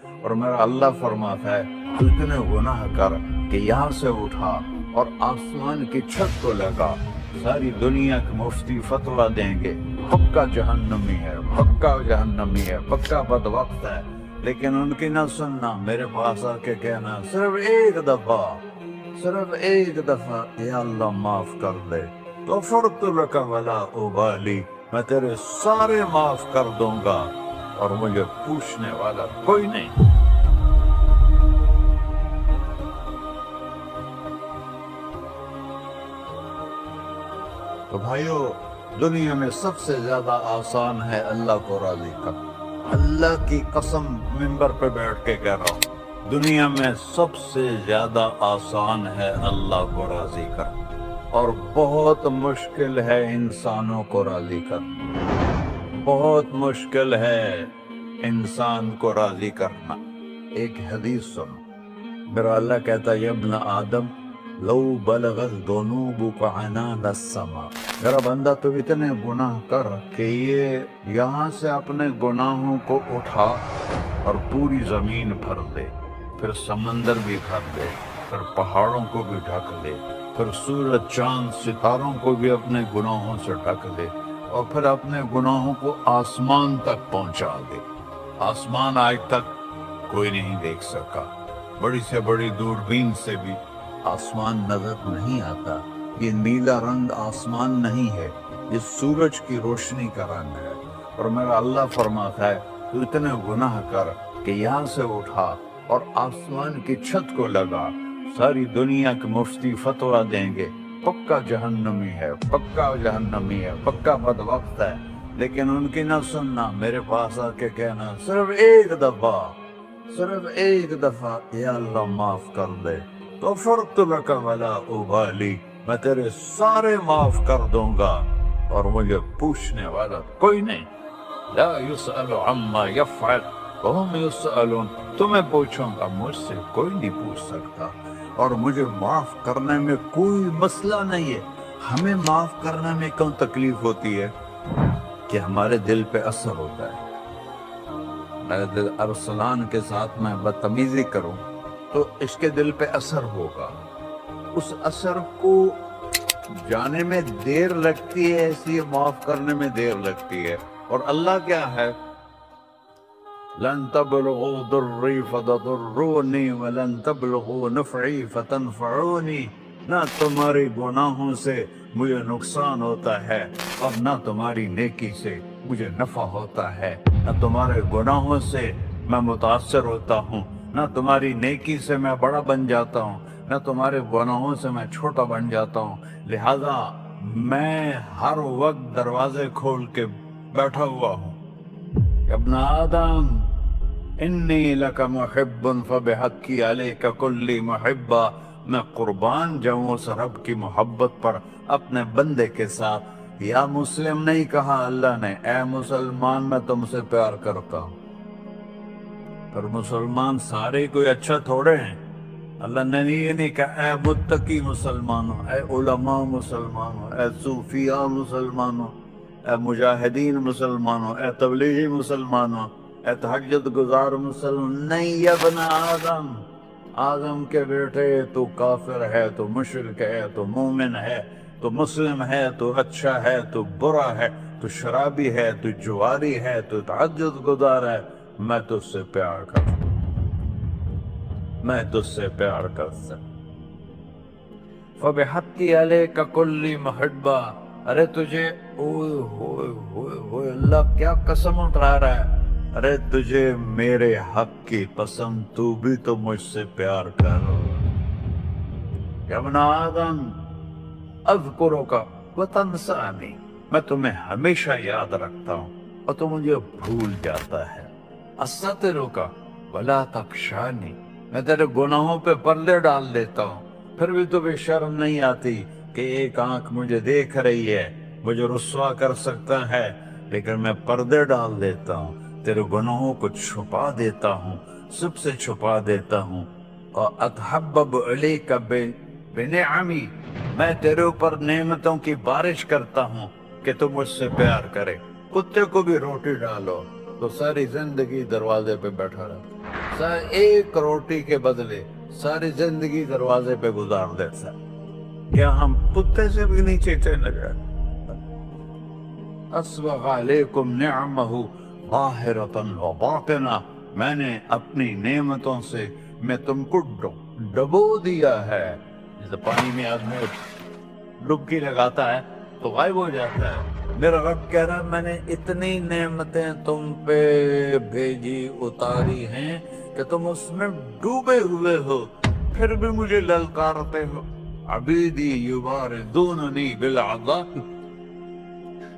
اور میرا اللہ فرماتا ہے تو اتنے گناہ کر کہ یہاں سے اٹھا اور آسمان کی چھت کو لگا، ساری دنیا کے مفتی فتویٰ دیں گے پکا جہنمی ہے، پکا جہنمی ہے، پکا بدبخت ہے، لیکن ان کی نہ سننا، میرے پاس آ کے کہنا صرف ایک دفعہ یا اللہ معاف کر دے، غفرت لک ولا ابالی، میں تیرے سارے معاف کر دوں گا اور مجھے پوچھنے والا کوئی نہیں۔ تو بھائیو، دنیا میں سب سے زیادہ آسان ہے اللہ کو راضی کرنا۔ اللہ کی قسم ممبر پہ بیٹھ کے کہہ رہا ہوں، دنیا میں سب سے زیادہ آسان ہے اللہ کو راضی کرنا، اور بہت مشکل ہے انسانوں کو راضی کرنا، بہت مشکل ہے انسان کو راضی کرنا۔ ایک حدیث سنو، میرا اللہ کہتا ہے یا ابن آدم لو بلغت ذنوبک عنان السماء، میرا بندہ تو اتنے گناہ کر کہ یہ یہاں سے اپنے گناہوں کو اٹھا اور پوری زمین بھر دے، پھر سمندر بھی بھر دے، پھر پہاڑوں کو بھی ڈھک دے، پھر سورج چاند ستاروں کو بھی اپنے گناہوں سے ڈھک دے، اور پھر اپنے گناہوں کو آسمان تک پہنچا دے۔ آسمان آج تک کوئی نہیں دیکھ سکا، بڑی سے بڑی دوربین سے بھی آسمان نظر نہیں آتا۔ یہ نیلا رنگ آسمان نہیں ہے، یہ سورج کی روشنی کا رنگ ہے۔ اور میرا اللہ فرماتا ہے تو اتنے گناہ کر کہ یہاں سے اٹھا اور آسمان کی چھت کو لگا، ساری دنیا کے مفتی فتویٰ دیں گے پکا جہنمی ہے، پکا جہنمی ہے، پکا بدبخت ہے، لیکن ان کی نہ سننا، میرے پاس آ کے کہنا صرف ایک دفعہ یا اللہ معاف کر دے، غفرت لک ولا ابالی، میں تیرے سارے معاف کر دوں گا اور مجھے پوچھنے والا کوئی نہیں۔ لا يسأل عما يفعل وهم يسألون، تمہیں پوچھوں گا، مجھ سے کوئی نہیں پوچھ سکتا، اور مجھے معاف کرنے میں کوئی مسئلہ نہیں ہے۔ ہمیں معاف کرنے میں کیوں تکلیف ہوتی ہے؟ کہ ہمارے دل پہ اثر ہوتا ہے۔ میرے دل ارسلان کے ساتھ میں بدتمیزی کروں تو اس کے دل پہ اثر ہوگا، اس اثر کو جانے میں دیر لگتی ہے، اس لیے معاف کرنے میں دیر لگتی ہے۔ اور اللہ کیا ہے؟ لن تبلغوا ضري فتضروني ولن تبلغوا نفعي فتنفعوني، نہ تمہاری گناہوں سے مجھے نقصان ہوتا ہے اور نہ تمہاری نیکی سے مجھے نفع ہوتا ہے، نہ تمہارے گناہوں سے میں متاثر ہوتا ہوں، نہ تمہاری نیکی سے میں بڑا بن جاتا ہوں، نہ تمہارے گناہوں سے میں چھوٹا بن جاتا ہوں۔ لہذا میں ہر وقت دروازے کھول کے بیٹھا ہوا ہوں۔ ابن آدم انی لک محب فبحقی علیک کلی محبہ، میں قربان جاؤں اس رب کی محبت پر اپنے بندے کے ساتھ۔ یا مسلم نہیں کہا اللہ نے، اے مسلمان میں تم سے پیار کرتا ہوں۔ پر مسلمان سارے کوئی اچھا تھوڑے ہیں۔ اللہ نے یہ نہیں کہا اے متقی مسلمانوں، اے علماء مسلمانوں، اے صوفیاء مسلمانوں، اے مجاہدین مسلمانوں، اے تبلیغی مسلمانوں، اے تہجد گزار مسلمان، نہیں یا ابن آدم، آدم کے بیٹے، تو کافر ہے، تو مشرک ہے، تو مومن ہے، تو مسلم ہے، تو اچھا ہے، تو برا ہے، تو شرابی ہے، تو جواری ہے، تو تہجد گزار ہے، میں تجھ سے پیار کرتا ہوں، میں تجھ سے پیار کرتا ہوں۔ فبحقی علیک کلی محبہ، ارے تجھے اوئے ہوئے ہوئے ہوئے، اللہ کیا قسم اٹھا رہا ہے، ارے تجھے میرے حق کی قسم، تو بھی تو مجھ سے پیار کر۔ یا ابن آدم اذکرک وتنسانی، میں تمہیں ہمیشہ یاد رکھتا ہوں اور تو مجھے بھول جاتا ہے۔ استترک ولا تخشانی، میں تیرے گناہوں پہ پردے ڈال دیتا ہوں، پھر بھی تمہیں شرم نہیں آتی کہ ایک آنکھ مجھے دیکھ رہی ہے، مجھے رسوا کر سکتا ہے، لیکن میں پردے ڈال دیتا ہوں، تیرے گناہوں کو چھپا دیتا ہوں، سب سے چھپا دیتا ہوں۔ اور اتحبب علیک بنعمی، میں تیرے اوپر نعمتوں کی بارش کرتا ہوں کہ تم مجھ سے پیار کرے۔ کتے کو بھی روٹی ڈالو، تو ساری زندگی دروازے پہ بیٹھا رہا، ایک روٹی کے بدلے ساری زندگی دروازے پہ گزار دیتا۔ کیا ہم کتے سے بھی نیچے چلے گئے؟ اسبغ علیکم نعمہ ظاہرۃ و باطنہ، میں نے اپنی نعمتوں سے میں تم کو ڈبو دیا ہے۔ جیسے پانی میں آدمی ڈبکی لگاتا ہے تو غائب ہو جاتا ہے، میرا رب کہہ رہا ہے میں نے اتنی نعمتیں تم پہ بھیجی اتاری ہیں کہ تم اس میں ڈوبے ہوئے ہو، پھر بھی مجھے للکارتے ہو۔ عبیدی یبارزوننی بالعذاب،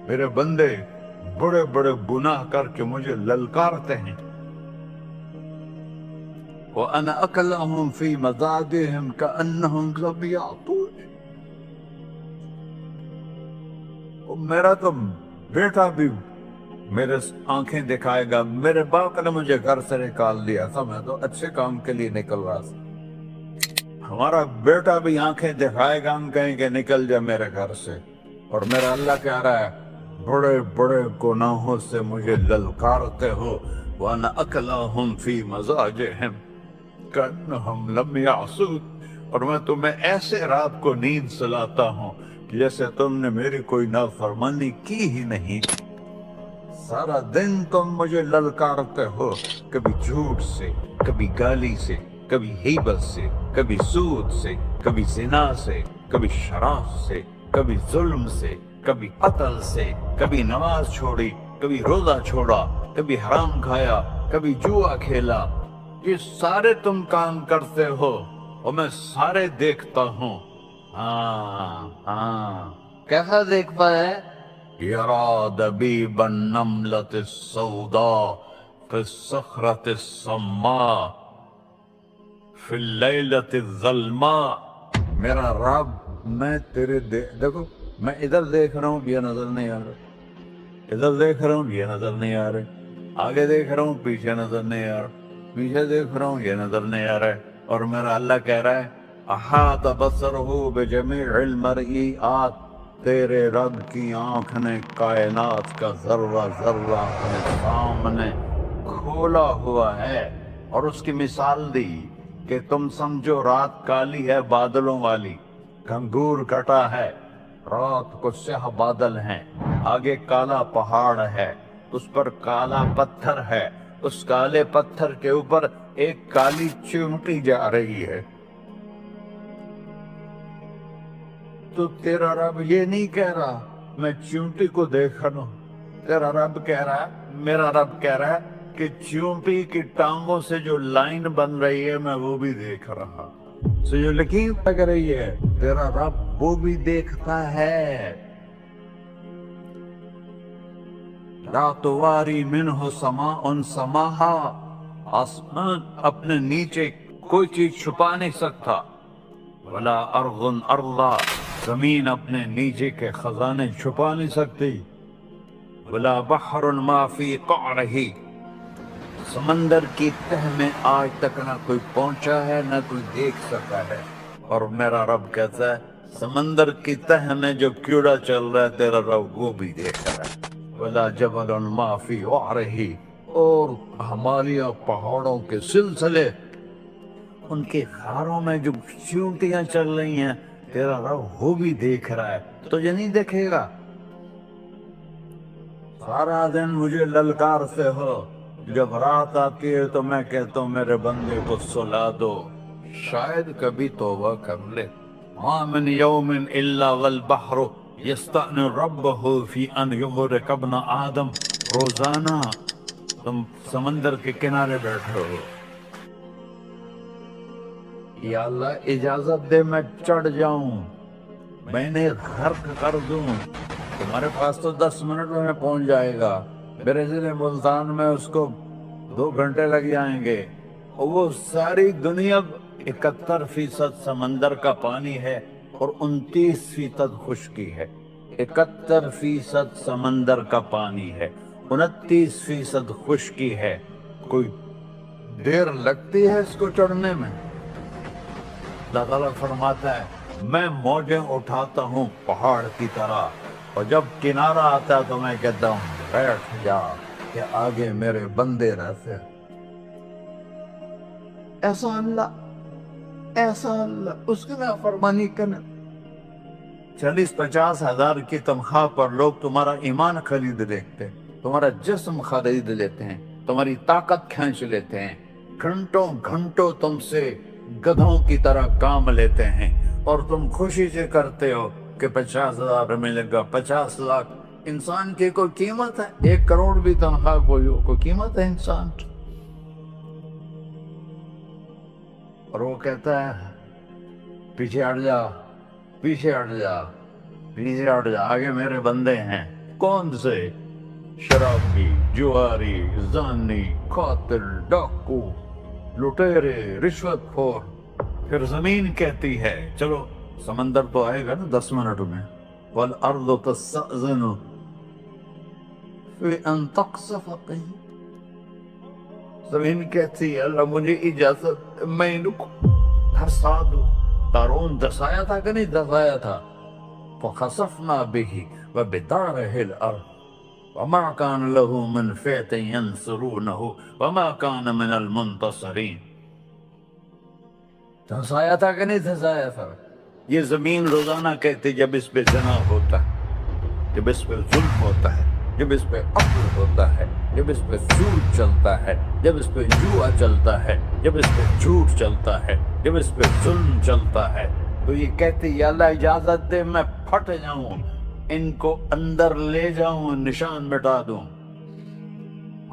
میرے بندے بڑے بڑے گناہ کر کے مجھے للکارتے ہیں۔ وَأَنَا أَكْلَهُمْ فِي مَزَاجِهِمْ كَأَنَّهُمْ لَمْ يَعْطُونِ، میرا تو بیٹا بھی میرے آنکھیں دکھائے گا، میرے باپ نے مجھے گھر سے نکال دیا تھا، میں تو اچھے کام کے لیے نکل رہا تھا، ہمارا بیٹا بھی آنکھیں دکھائے گا، ہم کہیں کہ نکل جا میرے گھر سے، اور میرا اللہ کہہ رہا ہے بڑے بڑے گناہوں سے مجھے للکارتے ہو۔ وَأَنَا أَكْلَهُمْ فِي مَزَاجِهِمْ كَأَنَّهُمْ لَمْ يَعْصُونِ، اور میں تمہیں ایسے رات کو نیند سلاتا ہوں جیسے تم نے میری کوئی نافرمانی کی ہی نہیں۔ سارا دن تم مجھے للکارتے ہو، کبھی جھوٹ سے، کبھی گالی سے، کبھی غیبت سے، کبھی سود سے، کبھی زنا سے، کبھی شراب سے، کبھی ظلم سے، کبھی قتل سے، کبھی نماز چھوڑی، کبھی روزہ چھوڑا، کبھی حرام کھایا، کبھی جوا کھیلا، یہ سارے تم کام کرتے ہو اور میں سارے دیکھتا ہوں۔ کیسا دیکھتا ہے؟ یرا دبیب النملۃ السوداء فی الصخرۃ الصماء فی اللیلۃ الظلماء، میرا رب میں تیرے دیکھو میں ادھر دیکھ رہا ہوں یہ نظر نہیں آ رہا، ادھر دیکھ رہا ہوں یہ نظر نہیں آ رہے، آگے دیکھ رہا ہوں پیچھے نظر نہیں آ رہا، پیچھے دیکھ رہا ہوں یہ نظر نہیں آ رہا ہے، اور میرا اللہ کہہ رہا ہے احاط بصرہ بجمیع المرئیات، تیرے رب کی آنکھ نے کائنات کا ذرہ ذرہ اپنے سامنے کھولا ہوا ہے، اور اس کی مثال دی کہ تم سمجھو رات کالی ہے بادلوں والی، گھنگور کٹا ہے، رات کو سیاہ بادل ہیں، آگے کالا پہاڑ ہے، اس پر کالا پتھر ہے، اس کالے پتھر کے اوپر ایک کالی چیونٹی جا رہی ہے، تو تیرا رب یہ نہیں کہہ رہا میں چیونٹی کو دیکھ رہا ہوں، تیرا رب کہہ رہا ہے، میرا رب کہہ رہا ہے کہ چیونٹی کی ٹانگوں سے جو لائن بن رہی ہے میں وہ بھی دیکھ رہا، سے جو لکیر لگ رہی ہے تیرا رب وہ بھی دیکھتا ہے۔ لا تواری منہ سماء سماہا، آسمان اپنے نیچے کوئی چیز چھپا نہیں سکتا، ولا ارض ارضا، زمین اپنے نیچے کے خزانے چھپا نہیں سکتی، ولا بحر ما فی قعرہ، سمندر کی تہ میں آج تک نہ کوئی پہنچا ہے نہ کوئی دیکھ سکا ہے، اور میرا رب کہتا ہے سمندر کی تہ میں جو کیڑا چل رہا ہے تیرا رب وہ بھی دیکھ رہا ہے، ولا جبل ما فی وعرہ، اور ہمالیہ پہاڑوں کے سلسلے ان کے غاروں میں جو چیونٹیاں چل رہی ہیں تیرا رب وہ بھی دیکھ رہا ہے، تجھے نہیں دیکھے گا؟ سارا دن مجھے للکارتے ہو، جب رات آتی ہے تو میں کہتا ہوں میرے بندے کو سلا دو، شاید کبھی توبہ کر لے۔ ما من یوم الا والبحر یستأن ربہ فی ان یغرق ابن آدم، روزانہ تم سمندر کے کنارے بیٹھے ہو، یا اللہ اجازت دے میں چڑھ جاؤں، میں نے غرق کر دوں، تمہارے پاس تو 10 منٹ میں پہنچ جائے گا، میرے ضلع ملتان میں اس کو 2 گھنٹے لگ جائیں گے، اور وہ ساری دنیا 71% سمندر کا پانی ہے اور 29% خشکی ہے، 71% سمندر کا پانی ہے، 29% خشکی ہے، کوئی دیر لگتی ہے اس کو چڑھنے میں؟ اللہ تعالیٰ فرماتا ہے میں موجیں اٹھاتا ہوں پہاڑ کی طرح، اور جب کنارہ آتا ہے تو میں کہتا ہوں بیٹھ جا، کہ آگے میرے بندے رہتے ہیں۔ ایسا اللہ اس کی نافرمانی کرنے، 40-50 ہزار کی تنخواہ پر لوگ تمہارا ایمان خرید لیتے ہیں، تمہارا جسم خرید لیتے ہیں، تمہاری طاقت کھینچ لیتے ہیں، گھنٹوں گھنٹوں تم سے گدھوں کی طرح کام لیتے ہیں، اور تم خوشی سے کرتے ہو کہ 50,000 ملے گا، 50 لاکھ۔ انسان کی کوئی قیمت ہے؟ 1 کروڑ بھی تنخواہ کوئی قیمت ہے انسان؟ اور وہ کہتا ہے پیچھے ہٹ جا، پیچھے ہٹ جا، پیچھے ہٹ جا، آگے میرے بندے ہیں۔ کون سے؟ شرابی، جواری، زانی، قاتل، ڈاکو، لٹیرے، رشوت خور۔ پھر زمین کہتی ہے، چلو سمندر تو آئے گا نا 10 منٹ میں، والارض تستأذن فی ان تقصف قیل۔ زمین کہتی ہے اللہ مجھے اجازت، میں ان کو دھسا دوں۔ قارون دھسایا تھا کہ نہیں دھسایا تھا؟ فخسفنا به وبداره الارض وما كان له من فئة ينصرونه وما كان من المنتصرين۔ دھسایا تھا کہ نہیں دھسایا تھا؟ یہ زمین روزانہ کہتی جب اس پہ زنا ہوتا ہے، جب اس پہ ظلم ہوتا ہے، جب اس پہ قتل ہوتا ہے، جب اس پہ سود چلتا ہے، جب اس پہ جوا چلتا ہے، جب اس پہ جھوٹ چلتا ہے، جب اس پہ ظلم چلتا ہے، تو یہ کہتے یا اللہ اجازت دے میں پھٹ جاؤں، ان کو اندر لے جاؤں، نشان مٹا دوں۔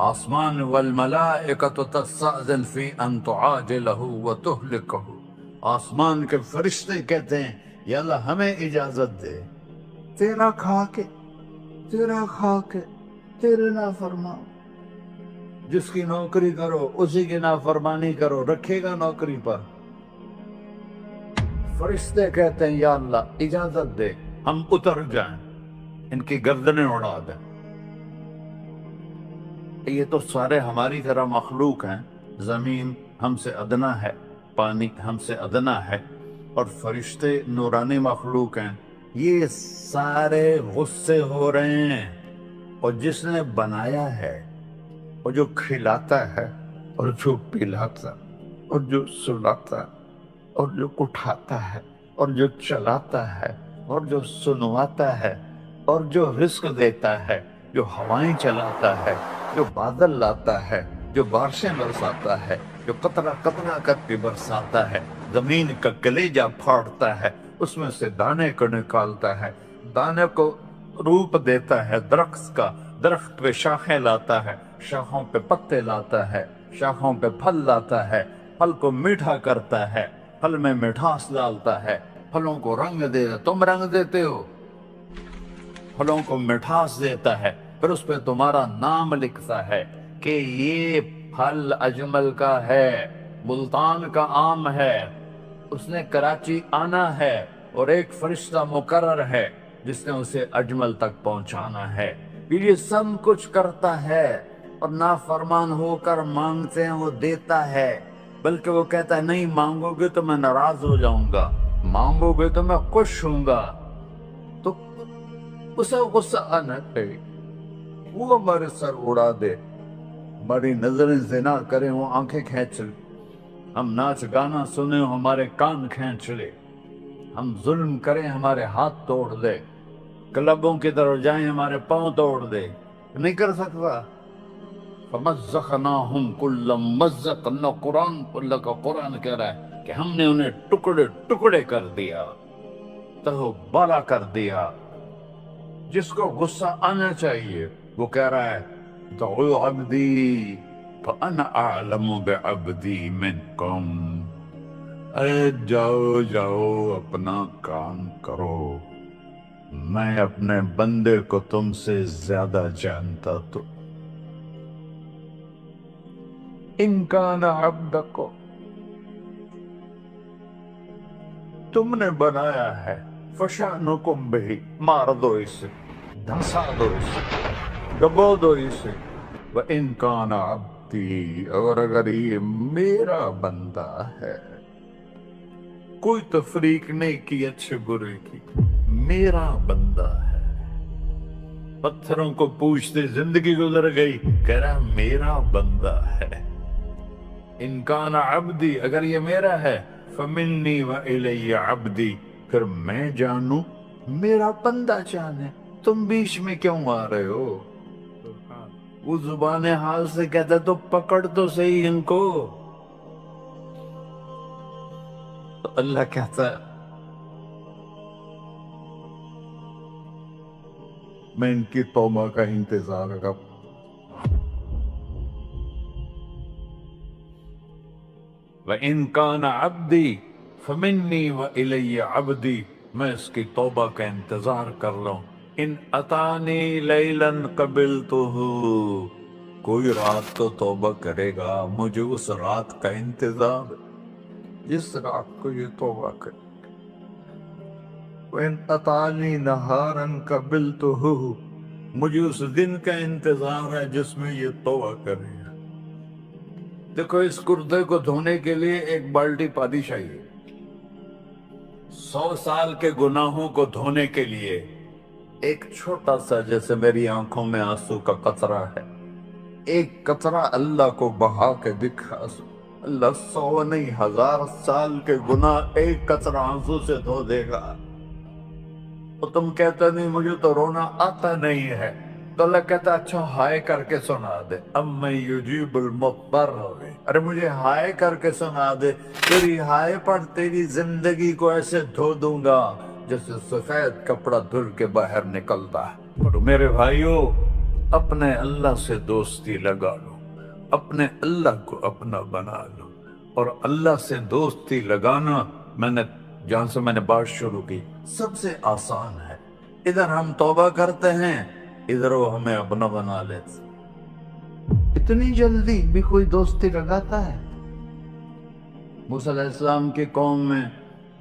آسمان والملائکۃ تستأذن فی ان تعاجلہ وتہلکہ۔ آسمان کے فرشتے کہتے ہیں یا اللہ ہمیں اجازت دے، تیرا کھا کے تیرے نافرمان، جس کی نوکری کرو اسی کی نافرمانی کرو، رکھے گا نوکری پر؟ فرشتے کہتے ہیں یا اللہ اجازت دے ہم اتر جائیں، ان کی گردنیں اڑا دیں۔ یہ تو سارے ہماری طرح مخلوق ہیں، زمین ہم سے ادنا ہے، پانی ہم سے ادنا ہے، اور فرشتے نورانی مخلوق ہیں، یہ سارے غصے ہو رہے ہیں۔ اور جس نے بنایا ہے، اور جو کھلاتا ہے، اور جو پلاتا، اور جو سلاتا، اور جو اٹھاتا ہے، اور جو چلاتا ہے، اور جو سنواتا ہے، اور جو رزق دیتا ہے، جو ہوائیں چلاتا ہے، جو بادل لاتا ہے، جو بارشیں برساتا ہے، جو قطرہ قطرہ کر کے برساتا ہے، زمین کا کلیجہ پھاڑتا ہے، اس میں سے دانے کو نکالتا ہے، دانے کو روپ دیتا ہے درخت کا، درخت پہ شاخیں لاتا ہے، شاخوں پہ پتے لاتا ہے، شاخوں پہ پھل لاتا ہے، پھل کو میٹھا کرتا ہے، پھل میں مٹھاس ڈالتا ہے، پھلوں کو رنگ دیتا، تم رنگ دیتے ہو، پھلوں کو مٹھاس دیتا ہے، پھر اس پہ تمہارا نام لکھتا ہے کہ یہ پھل اجمل کا ہے، ملتان کا آم ہے، اس نے کراچی آنا ہے، اور ایک فرشتہ مقرر ہے جس نے اسے اجمل تک پہنچانا ہے۔ پھر یہ سب کچھ کرتا ہے، اور نافرمان ہو کر مانگتے ہیں وہ دیتا ہے، بلکہ وہ کہتا ہے نہیں مانگو گے تو میں ناراض ہو جاؤں گا، مانگو گے تو میں خوش ہوں گا۔ تو اسے غصہ آنا چاہیے، وہ ہمارے سر اڑا دے، ہماری نظریں زنا کریں وہ آنکھیں کھینچ لے، ہم ناچ گانا سنیں ہمارے کان کھینچ لے، ہم ظلم کریں ہمارے ہاتھ توڑ دے، کلبوں کی طرف جائیں ہمارے پاؤں توڑ دے، نہیں کر سکتا۔ فَمَزَّقْنَاهُمْ كُلَّ مَزَّقٍ، اللہ کا قرآن کہہ رہا ہے کہ ہم نے انہیں ٹکڑے ٹکڑے کر دیا، تہو بالا کر دیا۔ جس کو غصہ آنا چاہیے وہ کہہ رہا ہے دعوا عبدی فانا اعلم بعبدی منکم، ارے جاؤ جاؤ اپنا کام کرو، میں اپنے بندے کو تم سے زیادہ جانتا۔ تو ان کان عبدکم، تم نے بنایا ہے، فشانکم بہی، مار دو اسے، دھسا دو اسے، ڈبو دو اسے۔ وَإِن كَانَ عَبْدِي، اور اگر یہ میرا بندہ ہے، کوئی تفریق نہیں کی اچھے برے کی، میرا بندہ ہے، پتھروں کو پوچھتے زندگی گزر گئی، کہہ رہا میرا بندہ ہے، ان کان عبدی، اگر یہ میرا ہے، فمنی وإلی عبدی، پھر میں جانوں میرا بندہ جانے، تم بیچ میں کیوں آ رہے ہو؟ وہ زبان حال سے کہتا تو پکڑ تو صحیح ان کو. تو اللہ کہتا ہے میں ان کی توبہ کا انتظار کروں. وَإِن كَانَ عَبْدِي فَمِنِّي وَإِلَيَّ عَبْدِي، میں اس کی توبہ کا انتظار کر رہا ہوں. ان اتانی لیلاً قبلتہ، کوئی رات تو توبہ کرے گا، مجھے اس رات کا انتظار جس رات کو یہ توبہ کرے. وَإِن أَطَعَنِي نَهَارًا قَبِلْتُهُ، مجھے اس دن کا انتظار ہے جس میں یہ توبہ کرے گا. دیکھو اس کرتے کو دھونے کے لیے ایک بالٹی پانی چاہیے، 100 سال کے گناہوں کو دھونے کے لیے ایک چھوٹا سا، جیسے میری آنکھوں میں آنسو کا قطرہ ہے، ایک قطرہ اللہ کو بہا کے دکھا، اللہ 100 نہیں 1000 سال کے گناہ ایک قطرہ آنسو سے دھو دے گا. تو تم کہتا نہیں مجھے تو رونا آتا نہیں ہے، تو اللہ کہتا اچھا ہائے کر کے سنا دے. اَمَّن يُجِيبُ الْمُضْطَرَّ، ارے مجھے ہائے کر کے سنا دے، تیری ہائے پر تیری زندگی کو ایسے دھو دوں گا جیسے سفید کپڑا دھل کے باہر نکلتا ہے. اور میرے بھائیو، اپنے اللہ سے دوستی لگا لو، اپنے اللہ کو اپنا بنا لو. اور اللہ سے دوستی لگانا، جہاں سے میں نے بات شروع کی، سب سے آسان ہے. ادھر ہم توبہ کرتے ہیں، ادھر وہ ہمیں اپنا بنا لیتے. اتنی جلدی بھی کوئی دوستی لگاتا ہے؟ موسیٰ علیہ السلام کی قوم میں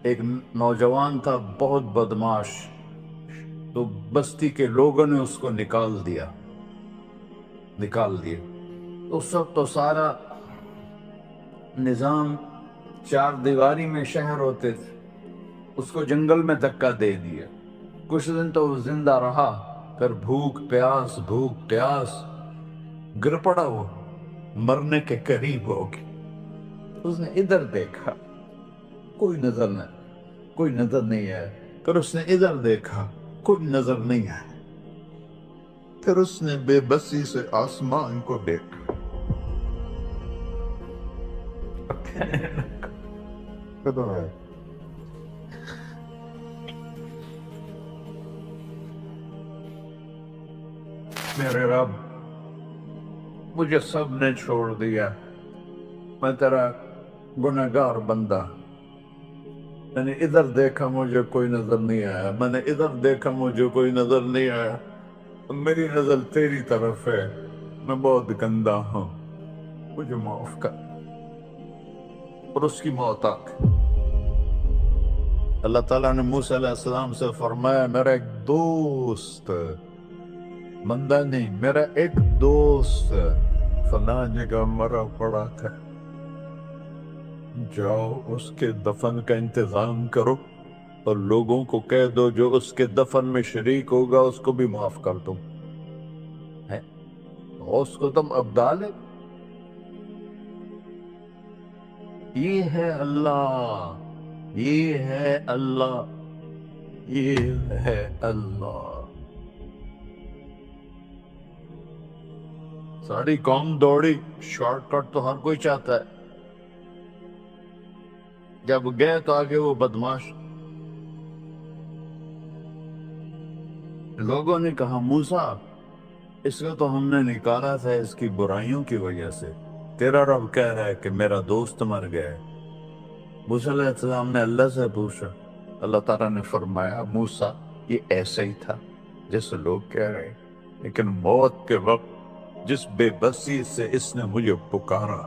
ایک نوجوان تھا بہت بدماش، تو بستی کے لوگوں نے اس کو نکال دیا. اس وقت تو سارا نظام 4 دیواری میں شہر ہوتے تھے، اس کو جنگل میں دھکا دے دیا. کچھ دن تو وہ زندہ رہا، پھر بھوک پیاس گر پڑا، وہ مرنے کے قریب ہو گیا. اس نے ادھر دیکھا، کوئی نظر نہیں آیا. پھر اس نے ادھر دیکھا، کوئی نظر نہیں آیا. پھر اس نے بے بسی سے آسمان کو دیکھا. کدھر ہے؟ میرے رب، مجھے سب نے چھوڑ دیا، میں تیرا گنہگار بندہ. میں نے ادھر دیکھا مجھے کوئی نظر نہیں آیا، میں نے ادھر دیکھا مجھے کوئی نظر نہیں آیا. میری نظر تیری طرف ہے، میں بہت گندا ہوں، مجھے معاف کر. اور اس کی موت آ گئی. اللہ تعالیٰ نے موسیٰ علیہ السلام سے فرمایا میرا ایک دوست، بندہ نہیں، میرا ایک دوست فلاں جگہ مرا پڑا تھا، جاؤ اس کے دفن کا انتظام کرو اور لوگوں کو کہہ دو جو اس کے دفن میں شریک ہوگا اس کو بھی معاف کر دو. اس کو تم اب ڈالے. یہ ہے اللہ، یہ ہے اللہ، یہ ہے اللہ. ساری قوم دوڑی، شارٹ کٹ تو ہر کوئی چاہتا ہے. جب گئے تو آگے وہ بدماش. لوگوں نے کہا موسیٰ، اس کو تو ہم نے نکالا تھا اس کی برائیوں کی وجہ سے، تیرا رب کہہ رہا ہے کہ میرا دوست مر گیا. موسیٰ علیہ السلام نے اللہ سے پوچھا، اللہ تعالیٰ نے فرمایا موسیٰ یہ ایسا ہی تھا جیسے لوگ کہہ رہے، لیکن موت کے وقت جس بے بسی سے اس نے مجھے پکارا،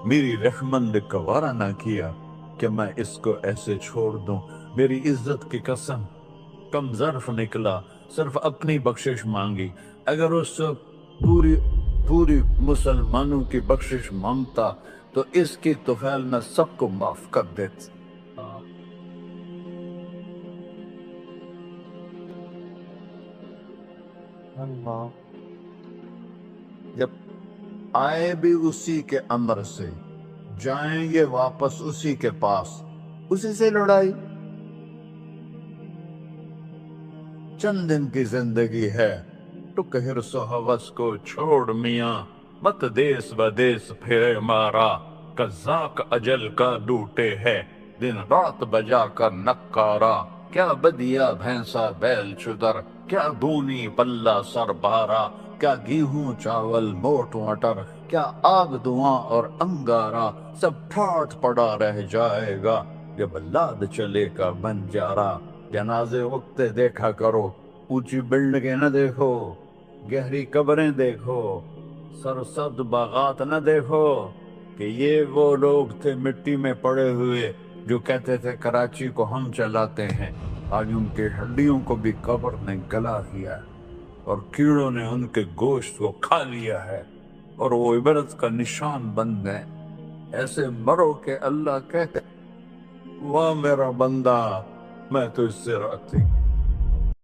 میری رحمت نے گوارا نہ کیا کہ میں اس کو ایسے چھوڑ دوں. میری عزت کی قسم، کم ظرف نکلا، صرف اپنی بخشش مانگی. اگر اس پوری مسلمانوں کی بخشش مانگتا تو اس کی طفیل میں سب کو معاف کر دیتا. اللہ. جب آئے بھی اسی کے اندر سے، جائیں گے واپس اسی کے پاس، اسی سے لڑائی. چند دن کی زندگی ہے، تو حرص و ہوس کو چھوڑ میاں، مت دیس بدیس پھرے مارا. قزاق اجل کا ڈوٹے ہے، دن رات بجا کر نکارا. کیا بدیا بھینسا بیل چدر، کیا دونی پلہ سر بارا. کیا گیہوں چاول موٹ مٹر، کیا آگ دھواں اور انگارا. سب ٹھاٹھ پڑا رہ جائے گا، جب لاد چلے کا بنجارا. جنازے وقت دیکھا کرو، اونچی بلڈنگیں نہ دیکھو، گہری قبریں دیکھو، سرسبز باغات نہ دیکھو. کہ یہ وہ لوگ تھے مٹی میں پڑے ہوئے جو کہتے تھے کراچی کو ہم چلاتے ہیں. آج ان کے ہڈیوں کو بھی قبر نے گلا دیا ہے، اور کیڑوں نے ان کے گوشت کو کھا لیا ہے، اور وہ عبرت کا نشان بن گئے. ایسے مرو کہ اللہ کہتے واہ میرا بندہ میں تو اس سے راضی.